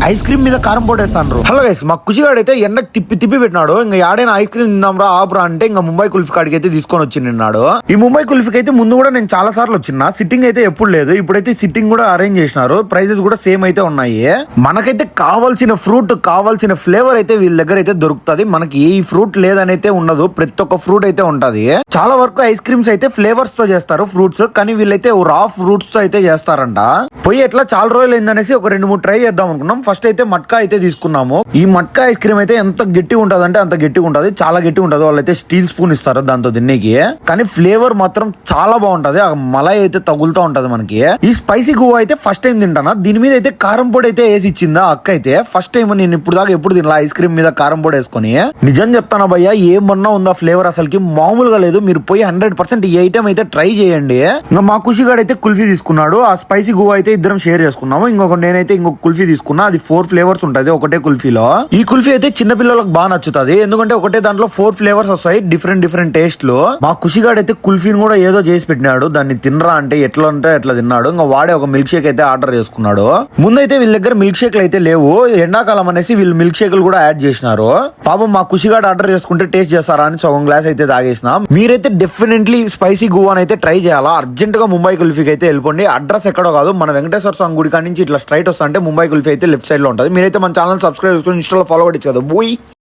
Ice cream మీద కారం పొడేస్తాను. Hello guys, మా కుషిగాడు అయితే ఎండకు తిప్పి తిప్పి పెట్టినాడు. ఇంకా యాడైనా ఐస్ క్రీమ్ తిందాంరా ఆపురా అంటే ఇంకా ముంబై కుల్ఫీ కాడికి అయితే తీసుకొని వచ్చి నిన్నాడు. ఈ ముంబై కుల్ఫీకి అయితే ముందు కూడా నేను చాలా సార్లు వచ్చిన, సిట్టింగ్ అయితే ఎప్పుడు లేదు. ఇప్పుడైతే సిట్టింగ్ కూడా అరేంజ్ చేసినారు. ప్రైజెస్ కూడా సేమ్ అయితే ఉన్నాయి. మనకైతే కావాల్సిన ఫ్రూట్ కావాల్సిన ఫ్లేవర్ అయితే వీళ్ళ దగ్గర అయితే దొరుకుతుంది. మనకి ఏ ఫ్రూట్ లేదనైతే ఉండదు, ప్రతి ఒక్క ఫ్రూట్ అయితే ఉంటది. చాలా వరకు ఐస్ క్రీమ్స్ అయితే ఫ్లేవర్స్ తో చేస్తారు ఫ్రూట్స్, కానీ వీళ్ళైతే రా ఫ్రూట్స్ తో అయితే చేస్తారంట. పోయి ఎట్లా చాలా రోజులు అయిందనేసి ఒక 2-3 ట్రై చేద్దాం అనుకున్నాం. ఫస్ట్ అయితే మట్కా అయితే తీసుకున్నాము. ఈ మట్కా ఐస్ క్రీమ్ అయితే ఎంత గట్టిగా ఉంటది అంటే అంత గట్టిగా ఉంటది, చాలా గట్టిగా ఉంటది. వాళ్ళైతే స్టీల్ స్పూన్ ఇస్తారు దాంతో తినేకి, కానీ ఫ్లేవర్ మాత్రం చాలా బాగుంటది. ఆ మలై అయితే తగులుతూ ఉంటది మనకి. ఈ స్పైసీ గువా అయితే ఫస్ట్ టైం తింటానా. దీని మీద అయితే కారం పొడి అయితే వేసి ఇచ్చిందా అక్క అయితే. ఫస్ట్ టైం నేను ఇప్పుడు దాకా ఎప్పుడు తినలా ఐస్ క్రీమ్ మీద కారం పొడి వేసుకొని. నిజం చెప్తానా భయ్య, ఏమన్నా ఉందా ఫ్లేవర్ అసలుకి మామూలుగా లేదు. మీరు పోయి 100% ఈ ఐటమ్ అయితే ట్రై చేయండి. ఇంకా మా కుషిగాడు అయితే కుల్ఫీ తీసుకున్నాడు. ఆ స్పైసీ గువా అయితే ఇద్దరం షేర్ చేసుకున్నాము. నేనైతే ఇంకొక కుల్ఫీ తీసుకున్నా. అది 4 ఫ్లేవర్స్ ఉంటది ఒకటే కుల్ఫీలో. ఈ కుల్ఫీ అయితే చిన్న పిల్లలకు బాగా నచ్చుతుంది, ఎందుకంటే ఒకటే దాంట్లో 4 ఫ్లేవర్స్ వస్తాయి, డిఫరెంట్ టేస్ట్ లో. మా కుషిగాడు అయితే కుల్ఫీని కూడా ఏదో చేసి పెట్టినాడు. దాన్ని తినరా అంటే ఎట్లా అంటే ఎట్లా తిన్నాడు. ఇంకా వాడే ఒక మిల్క్ షేక్ అయితే ఆర్డర్ చేసుకున్నాడు. ముందైతే వీళ్ళ దగ్గర మిల్క్ షేక్లు అయితే లేవు, ఎండాకాలం అనేసి వీళ్ళు మిల్క్ షేక్లు కూడా యాడ్ చేసినారు. పాపం మా కుషిగాడు ఆర్డర్ చేసుకుంటే టేస్ట్ చేస్తారా అని సగం గ్లాస్ అయితే తాగేసినాం. మీరైతే డెఫినెట్లీ స్పైసీ గువాన్ అయితే ట్రై చేయాలా. అర్జెంట్ గా ముంబై కుల్ఫీకి అయితే వెళ్ళిపోండి. అడ్రస్ ఎక్కడో కాదు, మన వెంకటేశ్వర స్వామి గుడి కాడి నుంచి ఇట్లా స్ట్రైట్ వస్తా అంటే ముంబై కుల్ఫీ అయితే లెఫ్ట్ సైడ్ లో ఉంటుంది. మీరైతే మన ఛానల్ సబ్స్క్రైబ్ చేసుకుని ఇన్స్టాలో ఫాలో అవ్వచ్చు కదా. బోయ్.